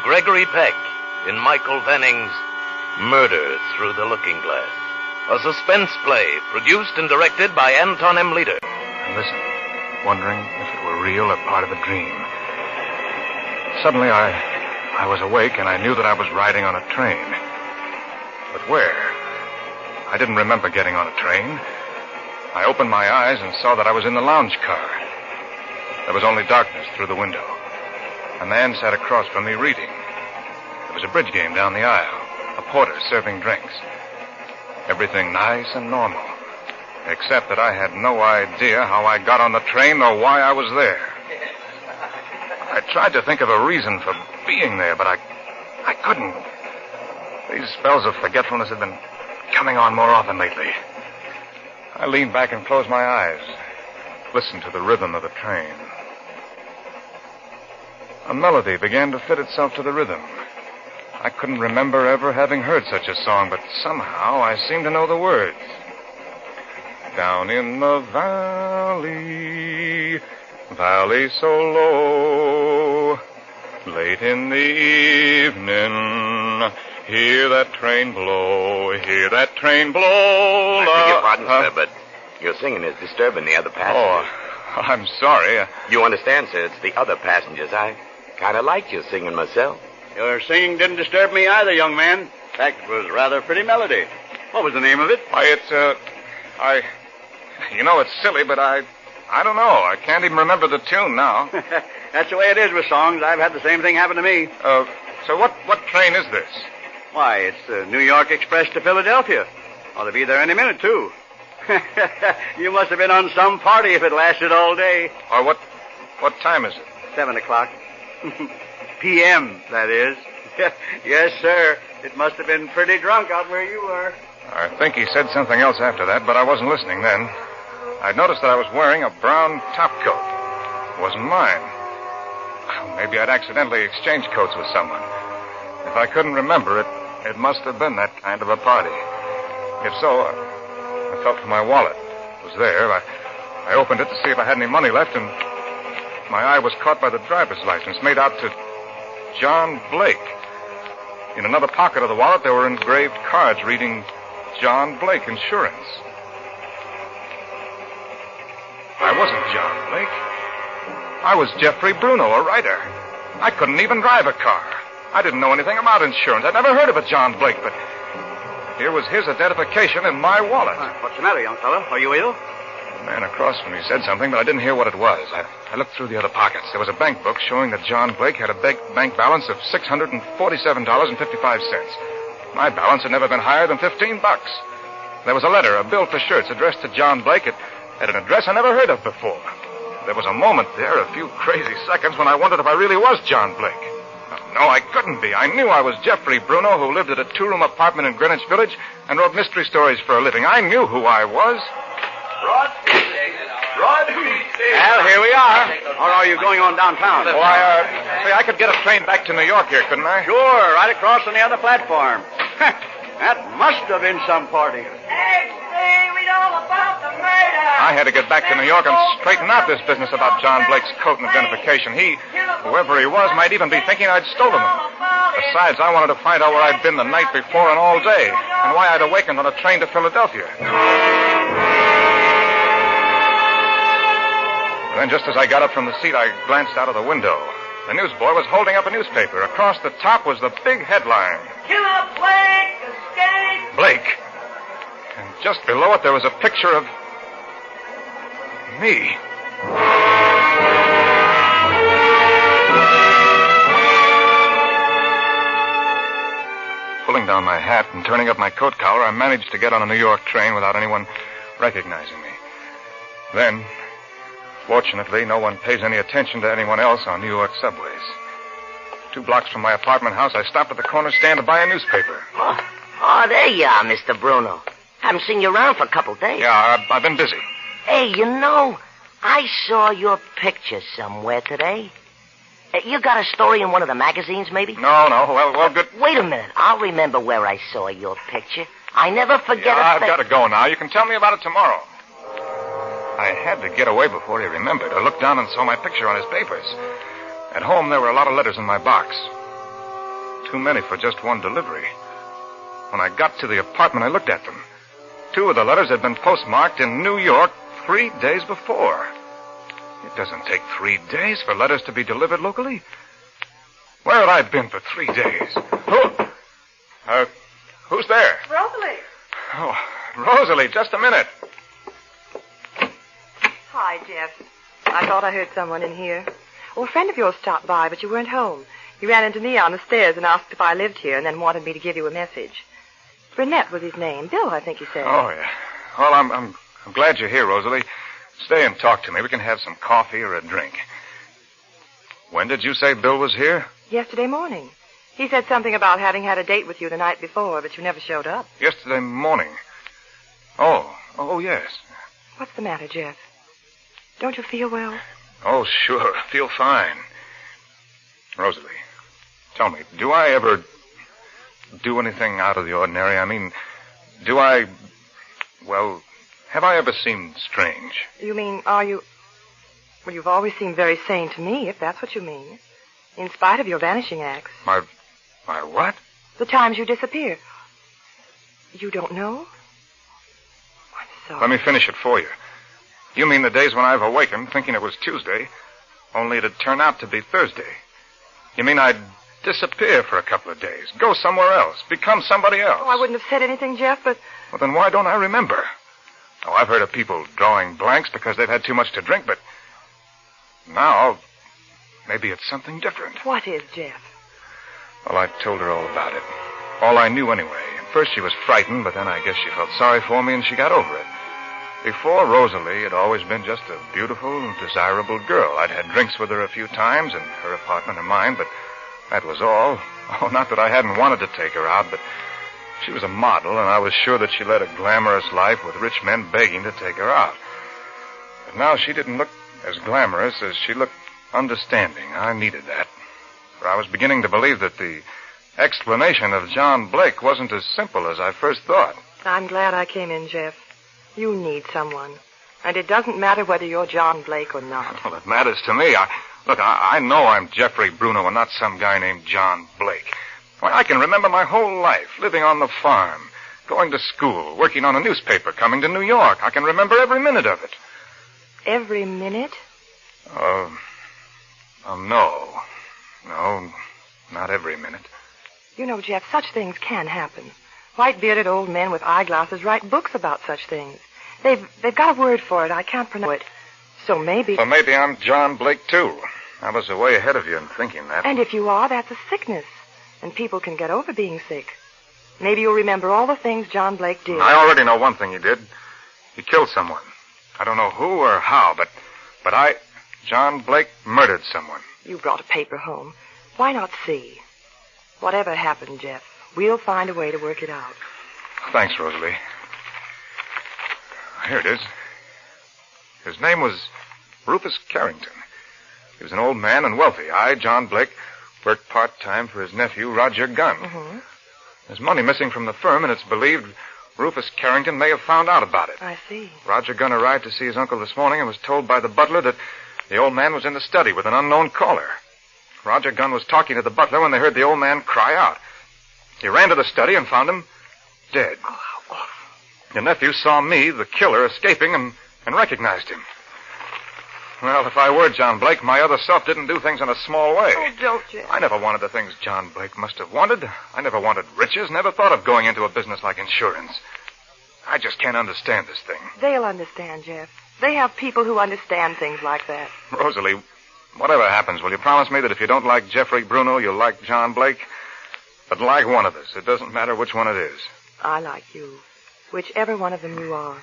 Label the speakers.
Speaker 1: Gregory Peck in Michael Venning's Murder Through the Looking Glass, a suspense play produced and directed by Anton M. Leader.
Speaker 2: I listened, wondering if it were real or part of a dream. Suddenly, I was awake, and I knew that I was riding on a train. But where? I didn't remember getting on a train. I opened my eyes and saw that I was in the lounge car. There was only darkness through the window. A man sat across from me reading. There was a bridge game down the aisle. A porter serving drinks. Everything nice and normal. Except that I had no idea how I got on the train or why I was there. I tried to think of a reason for being there, but I couldn't. These spells of forgetfulness have been coming on more often lately. I leaned back and closed my eyes, listened to the rhythm of the train. A melody began to fit itself to the rhythm. I couldn't remember ever having heard such a song, but somehow I seemed to know the words. Down in the valley, valley so low, late in the evening, hear that train blow, hear that train blow.
Speaker 3: I beg your pardon, sir, but your singing is disturbing the other passengers.
Speaker 2: Oh, I'm sorry.
Speaker 3: You understand, sir, it's the other passengers. I kind of liked your singing myself.
Speaker 4: Your singing didn't disturb me either, young man. In fact, it was rather a pretty melody. What was the name of it?
Speaker 2: Why, it's silly, but I don't know. I can't even remember the tune now.
Speaker 4: That's the way it is with songs. I've had the same thing happen to me.
Speaker 2: So what train is this?
Speaker 4: Why, it's the New York Express to Philadelphia. Ought to be there any minute, too. You must have been on some party if it lasted all day.
Speaker 2: Or what time is it?
Speaker 4: 7 o'clock. P.M., that is. Yes, sir. It must have been pretty drunk out where you were.
Speaker 2: I think he said something else after that, but I wasn't listening then. I'd noticed that I was wearing a brown topcoat. It wasn't mine. Maybe I'd accidentally exchanged coats with someone. If I couldn't remember it, it must have been that kind of a party. If so, I felt for my wallet. It was there. I opened it to see if I had any money left, and my eye was caught by the driver's license made out to John Blake. In another pocket of the wallet, there were engraved cards reading John Blake Insurance. I wasn't John Blake. I was Jeffrey Bruno, a writer. I couldn't even drive a car. I didn't know anything about insurance. I'd never heard of a John Blake, but here was his identification in my wallet.
Speaker 4: What's the matter, young fellow? Are you ill?
Speaker 2: The man across from me said something, but I didn't hear what it was. I looked through the other pockets. There was a bank book showing that John Blake had a bank balance of $647.55. My balance had never been higher than $15. There was a letter, a bill for shirts, addressed to John Blake at an address I never heard of before. There was a moment there, a few crazy seconds, when I wondered if I really was John Blake. No, I couldn't be. I knew I was Jeffrey Bruno, who lived at a 2-room apartment in Greenwich Village and wrote mystery stories for a living. I knew who I was.
Speaker 4: Broad Street. Well, here we are. Or are you going on downtown?
Speaker 2: Oh, I could get a train back to New York here, couldn't I?
Speaker 4: Sure, right across on the other platform. That must have been some party.
Speaker 2: I had to get back to New York and straighten out this business about John Blake's coat and identification. Whoever he was, might even be thinking I'd stolen them. Besides, I wanted to find out where I'd been the night before and all day, and why I'd awakened on a train to Philadelphia. And then just as I got up from the seat, I glanced out of the window. The newsboy was holding up a newspaper. Across the top was the big headline.
Speaker 5: Killer Blake escaped.
Speaker 2: Blake. And just below it, there was a picture of me. Pulling down my hat and turning up my coat collar, I managed to get on a New York train without anyone recognizing me. Then, fortunately, no one pays any attention to anyone else on New York subways. 2 blocks from my apartment house, I stopped at the corner stand to buy a newspaper.
Speaker 6: Oh, there you are, Mr. Bruno. Haven't seen you around for a couple days.
Speaker 2: Yeah, I've been busy.
Speaker 6: Hey, you know, I saw your picture somewhere today. You got a story in one of the magazines, maybe?
Speaker 2: No. Well, good.
Speaker 6: Wait a minute. I'll remember where I saw your picture. I never forget
Speaker 2: I've
Speaker 6: a thing.
Speaker 2: got to go now. You can tell me about it tomorrow. I had to get away before he remembered. I looked down and saw my picture on his papers. At home, there were a lot of letters in my box. too many for just one delivery. When I got to the apartment, I looked at them. 2 of the letters had been postmarked in New York 3 days before. It doesn't take 3 days for letters to be delivered locally. Where had I been for 3 days? Who's there?
Speaker 7: Rosalie.
Speaker 2: Oh, Rosalie, just a minute.
Speaker 7: Hi, Jeff. I thought I heard someone in here. Well, a friend of yours stopped by, but you weren't home. He ran into me on the stairs and asked if I lived here and then wanted me to give you a message. Burnett was his name. Bill, I think he said.
Speaker 2: Oh, yeah. Well, I'm glad you're here, Rosalie. Stay and talk to me. We can have some coffee or a drink. When did you say Bill was here?
Speaker 7: Yesterday morning. He said something about having had a date with you the night before, but you never showed up.
Speaker 2: Yesterday morning. Oh, yes.
Speaker 7: What's the matter, Jeff? Don't you feel well?
Speaker 2: Oh, sure. I feel fine. Rosalie, tell me, do I ever do anything out of the ordinary? I mean, have I ever seemed strange?
Speaker 7: You mean, are you... Well, you've always seemed very sane to me, if that's what you mean. In spite of your vanishing acts.
Speaker 2: My what?
Speaker 7: The times you disappear. You don't know? I'm sorry.
Speaker 2: Let me finish it for you. You mean the days when I've awakened thinking it was Tuesday, only it'd turn out to be Thursday. You mean I'd disappear for a couple of days, go somewhere else, become somebody else?
Speaker 7: Oh, I wouldn't have said anything, Jeff, but...
Speaker 2: Well, then why don't I remember? Oh, I've heard of people drawing blanks because they've had too much to drink, but now maybe it's something different.
Speaker 7: What is, Jeff?
Speaker 2: Well, I told her all about it. All I knew anyway. At first she was frightened, but then I guess she felt sorry for me and she got over it. Before Rosalie had always been just a beautiful, desirable girl. I'd had drinks with her a few times in her apartment and mine, but that was all. Oh, not that I hadn't wanted to take her out, but she was a model, and I was sure that she led a glamorous life with rich men begging to take her out. But now she didn't look as glamorous as she looked understanding. I needed that. For I was beginning to believe that the explanation of John Blake wasn't as simple as I first thought.
Speaker 7: I'm glad I came in, Jeff. You need someone. And it doesn't matter whether you're John Blake or not.
Speaker 2: Well, it matters to me. I know I'm Jeffrey Bruno and not some guy named John Blake. Why, I can remember my whole life, living on the farm, going to school, working on a newspaper, coming to New York. I can remember every minute of it.
Speaker 7: Every minute?
Speaker 2: No. No, not every minute.
Speaker 7: You know, Jeff, such things can happen. White-bearded old men with eyeglasses write books about such things. They've got a word for it. I can't pronounce it. So maybe...
Speaker 2: Well, maybe I'm John Blake, too. I was way ahead of you in thinking that.
Speaker 7: And if you are, that's a sickness. And people can get over being sick. Maybe you'll remember all the things John Blake did.
Speaker 2: I already know one thing he did. He killed someone. I don't know who or how, but John Blake murdered someone.
Speaker 7: You brought a paper home. Why not see? Whatever happened, Jeff, we'll find a way to work it out.
Speaker 2: Thanks, Rosalie. Here it is. His name was Rufus Carrington. He was an old man and wealthy. I, John Blake, worked part-time for his nephew, Roger Gunn.
Speaker 7: Mm-hmm.
Speaker 2: There's money missing from the firm, and it's believed Rufus Carrington may have found out about it.
Speaker 7: I see.
Speaker 2: Roger Gunn arrived to see his uncle this morning and was told by the butler that the old man was in the study with an unknown caller. Roger Gunn was talking to the butler when they heard the old man cry out. He ran to the study and found him dead.
Speaker 7: Oh, how awful.
Speaker 2: The nephew saw me, the killer, escaping and recognized him. Well, if I were John Blake, my other self didn't do things in a small way.
Speaker 7: Oh, don't, Jeff.
Speaker 2: I never wanted the things John Blake must have wanted. I never wanted riches, never thought of going into a business like insurance. I just can't understand this thing.
Speaker 7: They'll understand, Jeff. They have people who understand things like that.
Speaker 2: Rosalie, whatever happens, will you promise me that if you don't like Jeffrey Bruno, you'll like John Blake? But like one of us. It doesn't matter which one it is.
Speaker 7: I like you. Whichever one of them you are.